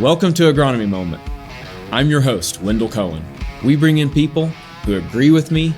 Welcome to Agronomy Moment. I'm your host, Wendell Cohen. We bring in people who agree with me,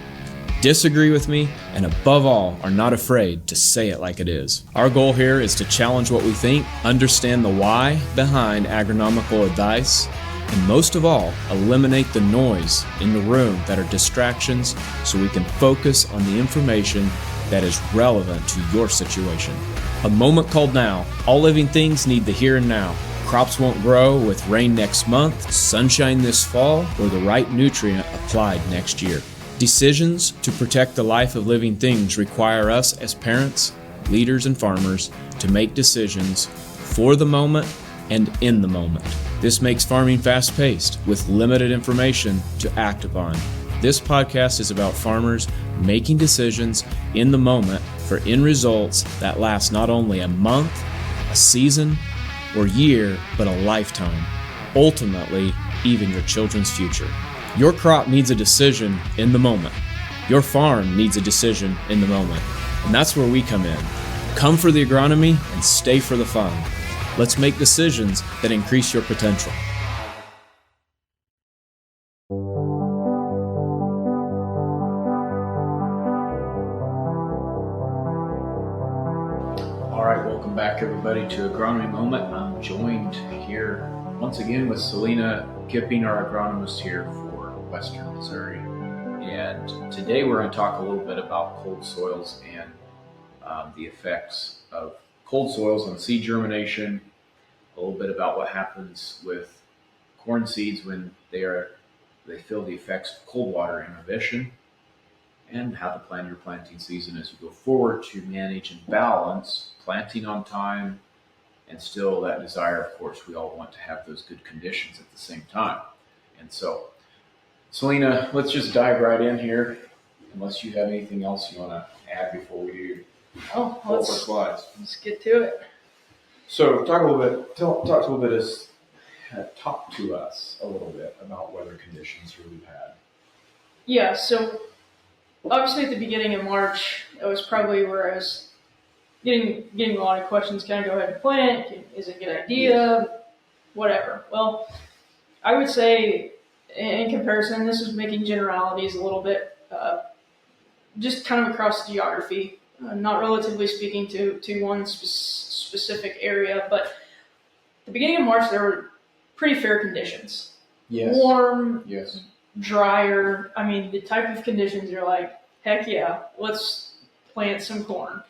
disagree with me, and above all, are not afraid to say it like it is. Our goal here is to challenge what we think, understand the why behind agronomical advice, and most of all, eliminate the noise in the room that are distractions so we can focus on the information that is relevant to your situation. A moment called now. All living things need the here and now. Crops won't grow with rain next month, sunshine this fall, or the right nutrient applied next year. Decisions to protect the life of living things require us as parents, leaders, and farmers to make decisions for the moment and in the moment. This makes farming fast-paced with limited information to act upon. This podcast is about farmers making decisions in the moment for end results that last not only a month, a season, or year, but a lifetime. Ultimately, even your children's future. Your crop needs a decision in the moment. Your farm needs a decision in the moment. And that's where we come in. Come for the agronomy and stay for the fun. Let's make decisions that increase your potential. All right, welcome back everybody to Agronomy Moment. I'm joined here once again with Celena Kipping, our agronomist here for Western Missouri. And today we're going to talk a little bit about cold soils and the effects of cold soils on seed germination, a little bit about what happens with corn seeds when they feel the effects of cold water inhibition, and how to plan your planting season as you go forward to manage and balance planting on time and still that desire, of course, we all want to have those good conditions at the same time. And so, Celena, let's just dive right in here, unless you have anything else you want to add before we do our slides. Let's get to it. So talk to us a little bit about weather conditions we've had. Yeah, so obviously at the beginning of March, that was probably where I was getting a lot of questions. Can I go ahead and plant? Is it a good idea? Whatever. Well, I would say in comparison, this is making generalities a little bit, just kind of across the geography, not relatively speaking to one specific area, but at the beginning of March, there were pretty fair conditions. Yes. Warm, yes, drier. I mean, the type of conditions you're like, heck yeah, let's plant some corn.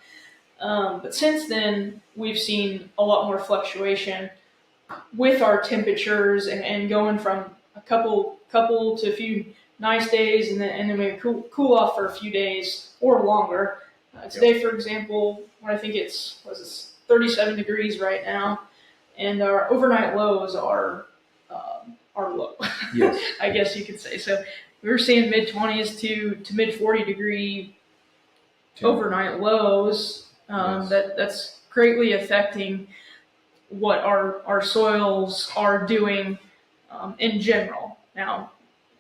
But since then, we've seen a lot more fluctuation with our temperatures and going from a couple to a few nice days and then we cool off for a few days or longer. Today, for example, when I think it's 37 degrees right now, and our overnight lows are low. Yes. I guess you could say. So we're seeing mid-20s to mid-40 degree overnight lows. Yes. That's greatly affecting what our soils are doing in general. Now,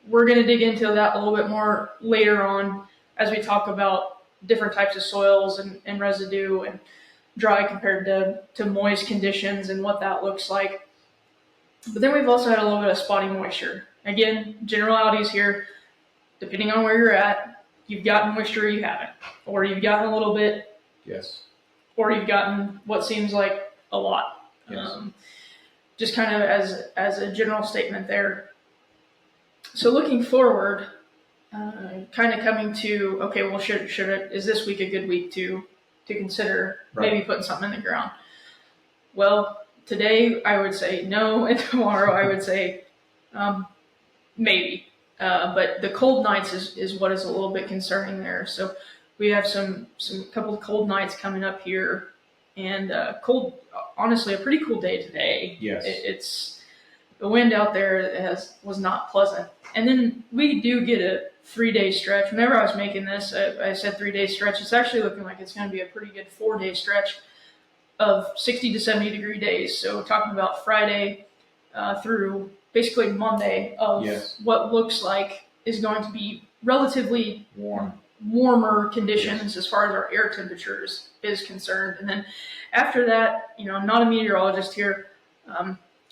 we're going to dig into that a little bit more later on as we talk about different types of soils and residue and dry compared to moist conditions and what that looks like. But then we've also had a little bit of spotty moisture. Again, generalities here, depending on where you're at, you've gotten moisture or you haven't, or you've gotten a little bit, yes, or you've gotten what seems like a lot. Yes. Just kind of as a general statement there. So looking forward, kind of coming to, okay, well, is this week a good week to consider maybe putting something in the ground? Well, today I would say no, and tomorrow I would say maybe. But the cold nights is what is a little bit concerning there. So we have some couple of cold nights coming up here, and cold. Honestly, a pretty cool day today. Yes. It's the wind out there was not pleasant, and then we do get a 3-day stretch. Whenever I was making this, I said 3-day stretch. It's actually looking like it's going to be a pretty good 4-day stretch of 60 to 70 degree days. So we're talking about Friday through basically Monday of what looks like is going to be relatively warmer conditions as far as our air temperatures is concerned. And then after that, I'm not a meteorologist here.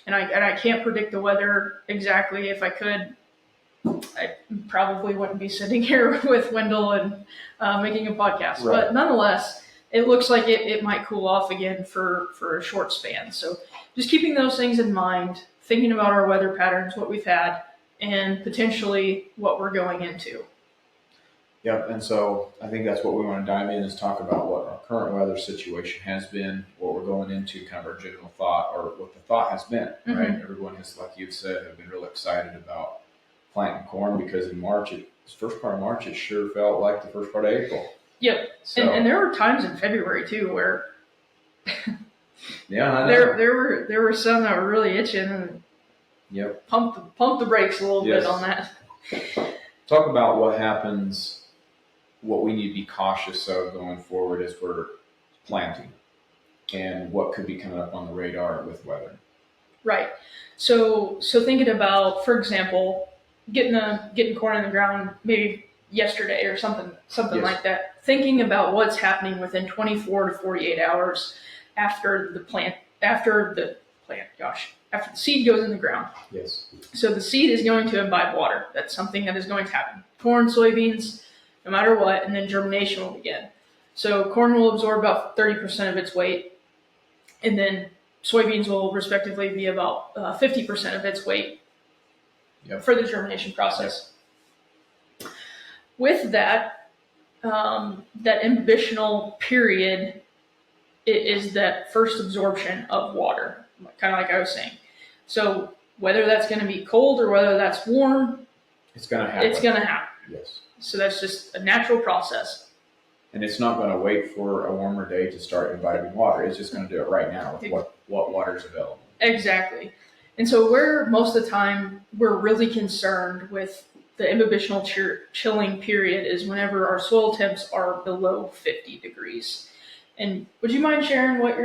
and I can't predict the weather exactly. If I could, I probably wouldn't be sitting here with Wendell and making a podcast. Right. But nonetheless, it looks like it might cool off again for a short span. So just keeping those things in mind, thinking about our weather patterns, what we've had, and potentially what we're going into. Yep, and so I think that's what we want to dive in is talk about what our current weather situation has been, what we're going into, kind of our general thought, or what the thought has been, right? Everyone has, like you've said, have been real excited about planting corn because in March, this first part of March, it sure felt like the first part of April. Yep, So, and there were times in February too where yeah, I know. there were some that were really itching and Yep. pump the brakes a little Yes. bit on that. Talk about what happens, what we need to be cautious of going forward as we're planting, and what could be coming up on the radar with weather. Right. So thinking about, for example, getting corn in the ground maybe yesterday or something Yes. like that. Thinking about what's happening within 24 to 48 hours after the seed goes in the ground. Yes. So the seed is going to imbibe water. That's something that is going to happen. Corn, soybeans, no matter what, and then germination will begin. So corn will absorb about 30% of its weight, and then soybeans will respectively be about 50% of its weight for the germination process. With that, that imbibitional period is that first absorption of water, kind of like I was saying. So whether that's going to be cold or whether that's warm, It's going to happen. it's going to happen. Yes. So that's just a natural process. And it's not going to wait for a warmer day to start imbibing water. It's just going to do it right now with what water is available. Exactly. And so where most of the time we're really concerned with the imbibitional chilling period is whenever our soil temps are below 50 degrees. And would you mind sharing what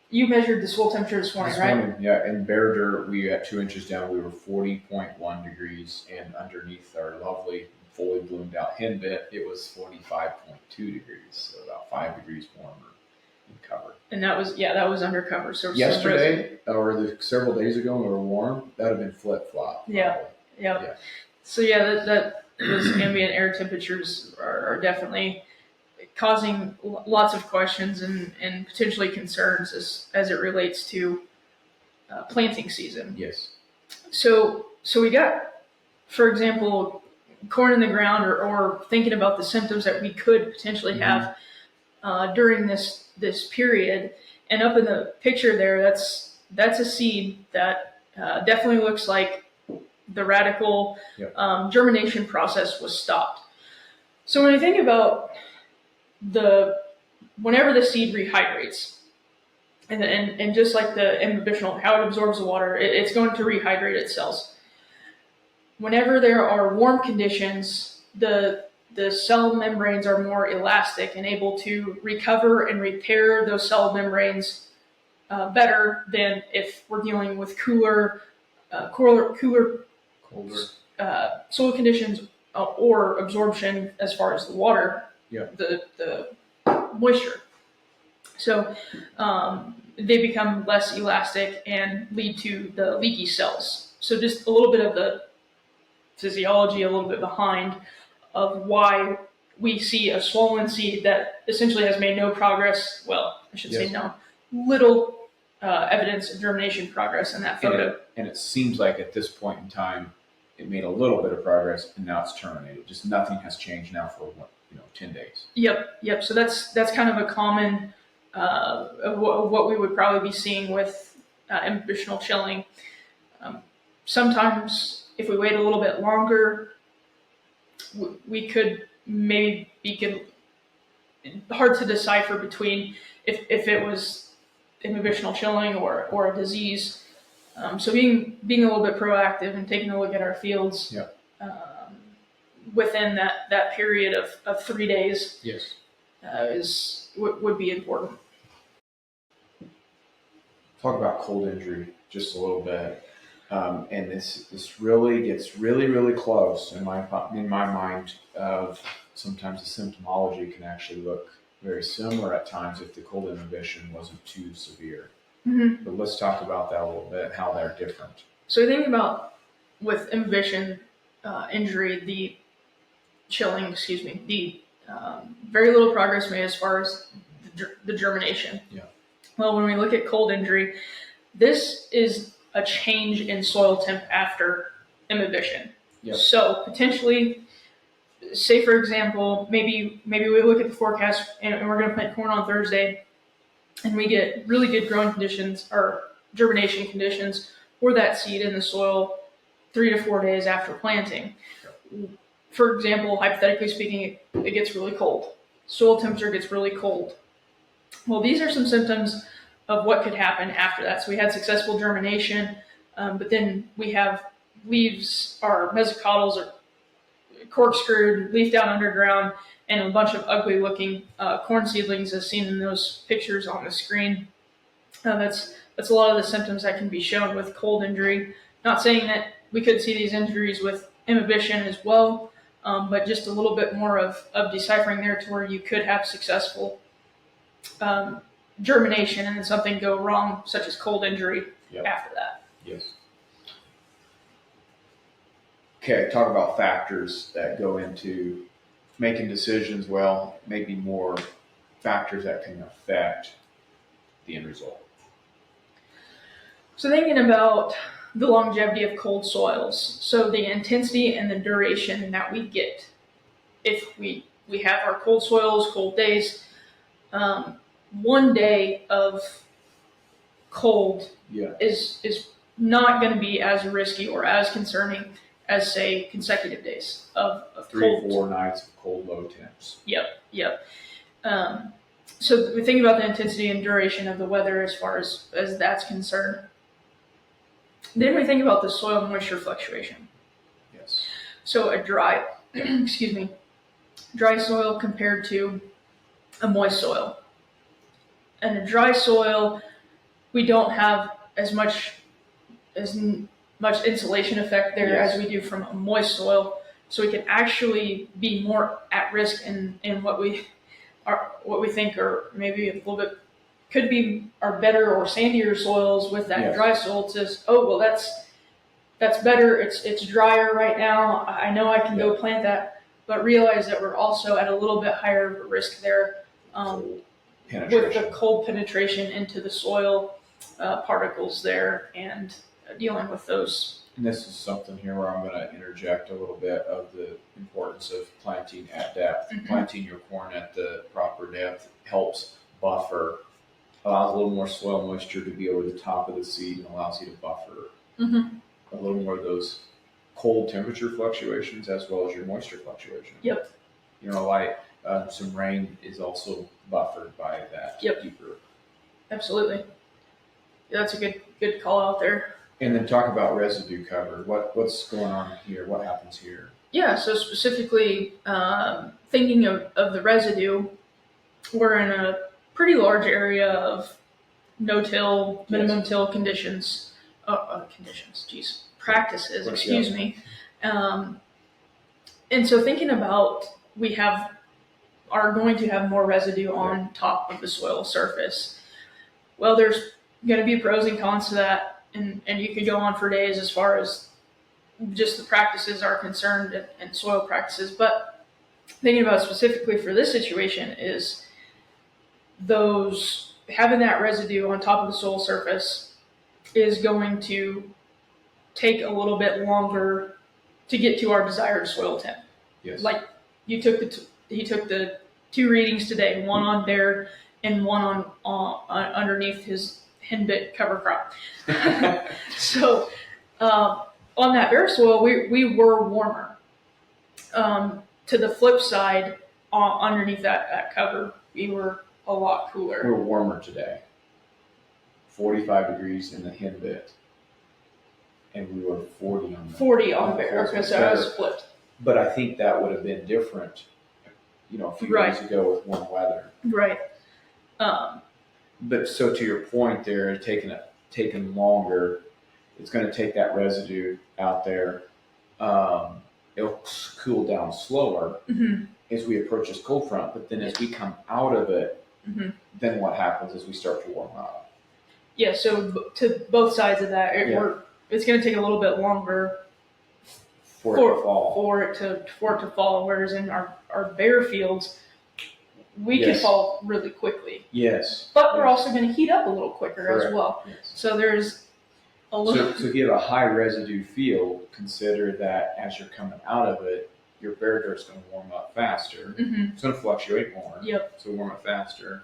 you measured the soil temperature this morning, right? Yeah, in bare dirt, we at 2 inches down, we were 40.1 degrees, and underneath our lovely, fully bloomed out henbit, it was 45.2 degrees, so about 5 degrees warmer in cover. And that was undercover. So yesterday, or several days ago, when we were warm, that would have been flip flop. Yeah. So that those ambient air temperatures are definitely causing lots of questions and potentially concerns as it relates to planting season. Yes. So we got, for example, corn in the ground, or thinking about the symptoms that we could potentially have during this period. And up in the picture there, that's a seed that definitely looks like the radical germination process was stopped. So when I think about whenever the seed rehydrates, and just like the imbibitional, how it absorbs the water, it's going to rehydrate its cells. Whenever there are warm conditions, the cell membranes are more elastic and able to recover and repair those cell membranes better than if we're dealing with cooler soil conditions or absorption as far as the water, the moisture. So they become less elastic and lead to the leaky cells. So just a little bit of the physiology, a little bit behind of why we see a swollen seed that essentially has made no progress. Well, I should say no, little evidence of germination progress in that photo. And it seems like at this point in time, it made a little bit of progress, and now it's terminated. Just nothing has changed now for 10 days. Yep. So that's kind of a common of what we would probably be seeing with imbibitional chilling. Sometimes, if we wait a little bit longer, we could maybe hard to decipher between if it was imbibitional chilling or a disease. So being a little bit proactive and taking a look at our fields within that period of 3 days would be important. Talk about cold injury just a little bit. And this really gets really close in my mind of sometimes the symptomology can actually look very similar at times if the cold inhibition wasn't too severe. Mm-hmm. But let's talk about that a little bit, how they're different. So think about with imbibition injury, the very little progress made as far as the germination. Yeah. Well, when we look at cold injury, this is a change in soil temp after imbibition. Yep. So potentially, say for example, maybe we look at the forecast and we're going to plant corn on Thursday, and we get really good growing conditions or germination conditions for that seed in the soil 3 to 4 days after planting. For example, hypothetically speaking, it gets really cold. Soil temperature gets really cold. Well, these are some symptoms of what could happen after that. So we had successful germination, but then we have leaves, our mesocotyls are corkscrewed, leaf down underground, and a bunch of ugly looking corn seedlings as seen in those pictures on the screen. That's a lot of the symptoms that can be shown with cold injury. Not saying that we could see these injuries with imbibition as well, but just a little bit more of deciphering there to where you could have successful germination and then something go wrong, such as cold injury after that. Yes. Okay, talk about factors that go into making decisions. Well, maybe more factors that can affect the end result. So thinking about the longevity of cold soils, so the intensity and the duration that we get if we have our cold soils, cold days. 1 day of cold is not going to be as risky or as concerning as, say, consecutive days of 3 or cold. 4 nights of cold, low temps. Yep. So we think about the intensity and duration of the weather as far as that's concerned. Then we think about the soil moisture fluctuation. Yes. So a dry, dry soil compared to a moist soil. And a dry soil, we don't have as much insulation effect there as we do from a moist soil. So we can actually be more at risk in what we think are maybe a little bit could be our better or sandier soils with that dry soil. It says, oh well, that's better. It's drier right now. I know I can go plant that, but realize that we're also at a little bit higher of a risk there with the cold penetration into the soil particles there and dealing with those. And this is something here where I'm going to interject a little bit of the importance of planting at depth. Mm-hmm. Planting your corn at the proper depth helps buffer, allows a little more soil moisture to be over the top of the seed and allows you to buffer a little more of those cold temperature fluctuations as well as your moisture fluctuation. Yep. Some rain is also buffered by that deeper. Absolutely. Yeah, that's a good call out there. And then talk about residue cover. What's going on here? What happens here? Yeah, so specifically thinking of the residue, we're in a pretty large area of no-till, minimum till practices, excuse me. And so thinking about we are going to have more residue on top of the soil surface. Well, there's going to be pros and cons to that, and you could go on for days as far as just the practices are concerned and soil practices. But thinking about specifically for this situation is those having that residue on top of the soil surface is going to take a little bit longer to get to our desired soil temp. Yes. Like he took the 2 readings today, one on bare and one on underneath his henbit cover crop. So on that bare soil, we were warmer. To the flip side, underneath that cover, we were a lot cooler. We were warmer today. 45 degrees in the henbit, and we were 40 on the 40 on bare. Okay, so I was flipped. But I think that would have been different, a few days ago with warm weather. Right. But so to your point there, taking longer, it's going to take that residue out there. It'll cool down slower as we approach this cold front. But then as we come out of it, then what happens is we start to warm up. Yeah, so to both sides of that, it's going to take a little bit longer for it to fall. For it to fall. Whereas in our bare fields, we can fall really quickly. Yes. But we're also going to heat up a little quicker Correct. as well. Yes. So there's a little. So if you have a high residue field, consider that as you're coming out of it, your bare dirt's going to warm up faster. Mm-hmm. It's going to fluctuate more. Yep. So warm up faster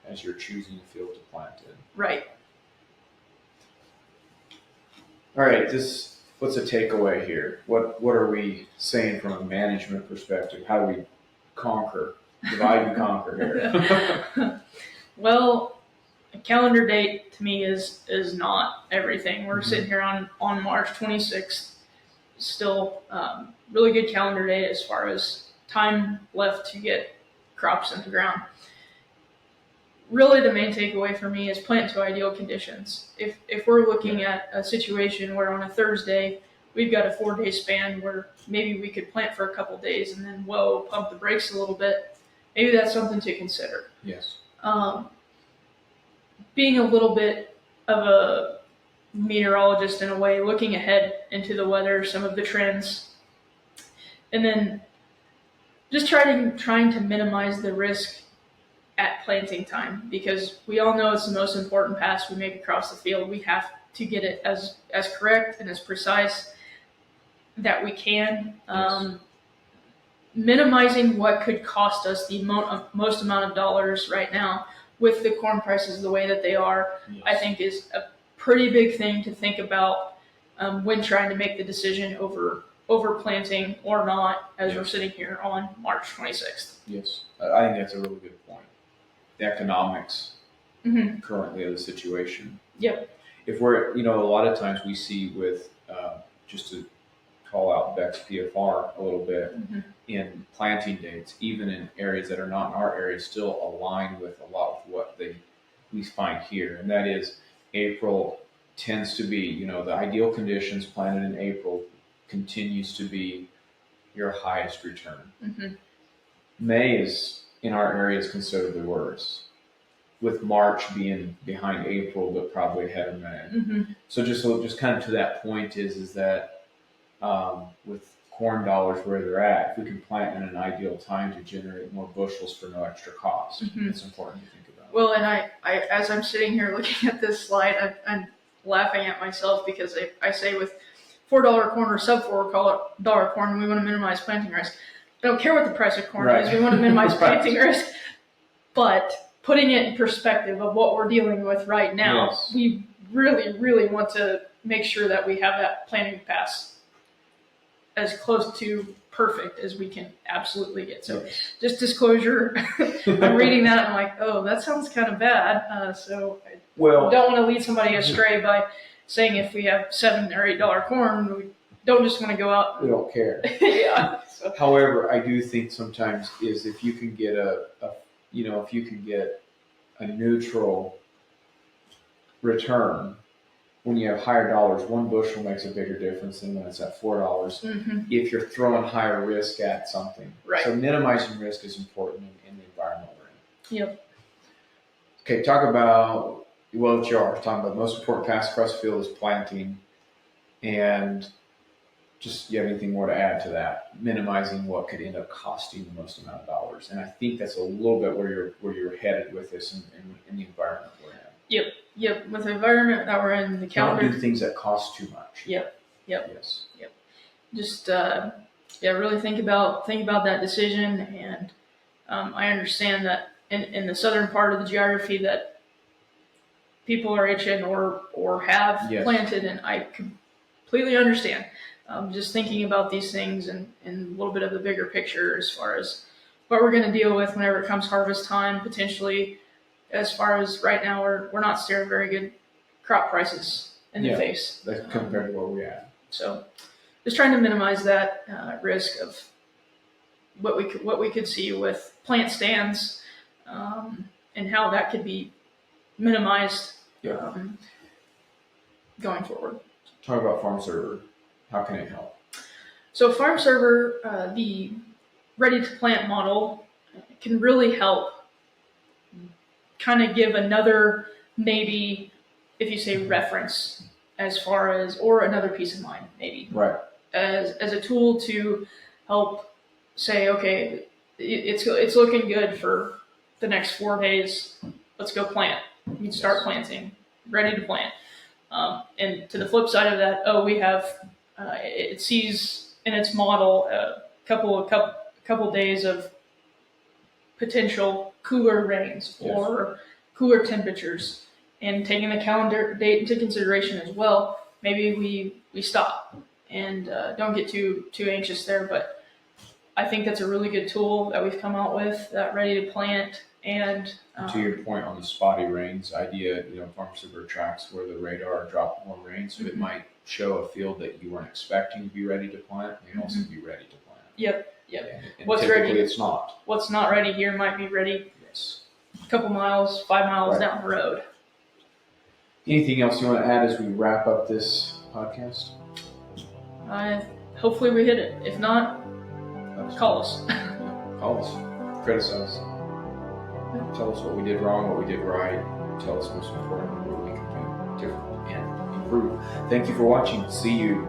as you're choosing a field to plant in. Right. All right. What's a takeaway here? What are we saying from a management perspective? How do we divide and conquer here? Well, a calendar date to me is not everything. We're sitting here on March 26th, still really good calendar date as far as time left to get crops in the ground. Really, the main takeaway for me is plant to ideal conditions. If we're looking at a situation where on a Thursday we've got a 4-day span where maybe we could plant for a couple days and then pump the brakes a little bit, maybe that's something to consider. Yes. Being a little bit of a meteorologist in a way, looking ahead into the weather, some of the trends, and then just trying to minimize the risk at planting time, because we all know it's the most important pass we make across the field. We have to get it as correct and as precise that we can. Yes. Minimizing what could cost us the most amount of dollars right now with the corn prices the way that they are, Yes. I think is a pretty big thing to think about when trying to make the decision over planting or not as we're sitting here on March 26th. Yes. I think that's a really good point. The economics currently of the situation. Yep. If we're, a lot of times we see with, just to call out Beck's PFR a little bit, in planting dates, even in areas that are not in our area, still align with a lot of what we find here. And that is April tends to be, the ideal conditions planted in April continues to be your highest return. May is, in our area, is considerably worse, with March being behind April, but probably ahead of May. So just kind of to that point is that with corn dollars where they're at, if we can plant in an ideal time to generate more bushels for no extra cost, it's important to think about. Well, and I as I'm sitting here looking at this slide, I'm laughing at myself because I say with $4 corn or sub $4 corn, we want to minimize planting risk. I don't care what the price of corn is. We want to minimize planting risk. But putting it in perspective of what we're dealing with right now, we really, really want to make sure that we have that planting pass as close to perfect as we can absolutely get. So just disclosure, I'm reading that and I'm like, oh, that sounds kind of bad. So I don't want to lead somebody astray by saying if we have $7 or $8 corn, we don't just want to go out. We don't care. Yeah. So. However, I do think sometimes is if you can get if you can get a neutral return when you have higher dollars, one bushel makes a bigger difference than when it's at $4. If you're throwing higher risk at something, right? So minimizing risk is important in the environment we're in. Yep. Okay, talk about what you are talking about. The most important pass across the field is planting, and just you have anything more to add to that? Minimizing what could end up costing the most amount of dollars, and I think that's a little bit where you're headed with this in the environment we're in. Yep. With the environment that we're in, the calendar. Don't do things that cost too much. Yep. Yes. Just really think about that decision, and I understand that in the southern part of the geography that people are itching or have planted, and I completely understand. Just thinking about these things and a little bit of the bigger picture as far as what we're going to deal with whenever it comes harvest time, potentially. As far as right now, we're not staring very good crop prices in the face. That's compared to where we're at. So just trying to minimize that risk of what we could see with plant stands and how that could be minimized going forward. Talk about Farm Server. How can it help? So Farm Server, the ready to plant model, can really help kind of give another maybe if you say reference, as far as, or another peace of mind, maybe, Right. as a tool to help say, okay, it's looking good for the next 4 days. Let's go plant. You can start planting, ready to plant. And to the flip side of that, we have it sees in its model a couple days of potential cooler rains or cooler temperatures, and taking the calendar date into consideration as well. Maybe we stop and don't get too anxious there, but I think that's a really good tool that we've come out with, that ready to plant. And To your point on the spotty rains idea, farm super tracks where the radar dropped more rain, so it might show a field that you weren't expecting to be ready to plant, and also be ready to plant. Yep. And What's typically ready? It's not. What's not ready here might be ready Yes. a couple miles, 5 miles Right. down the road. Anything else you want to add as we wrap up this podcast? Hopefully we hit it. If not, call us. Call us. Criticize. Tell us what we did wrong, what we did right. Tell us most importantly what we can do differently and improve. Thank you for watching. See you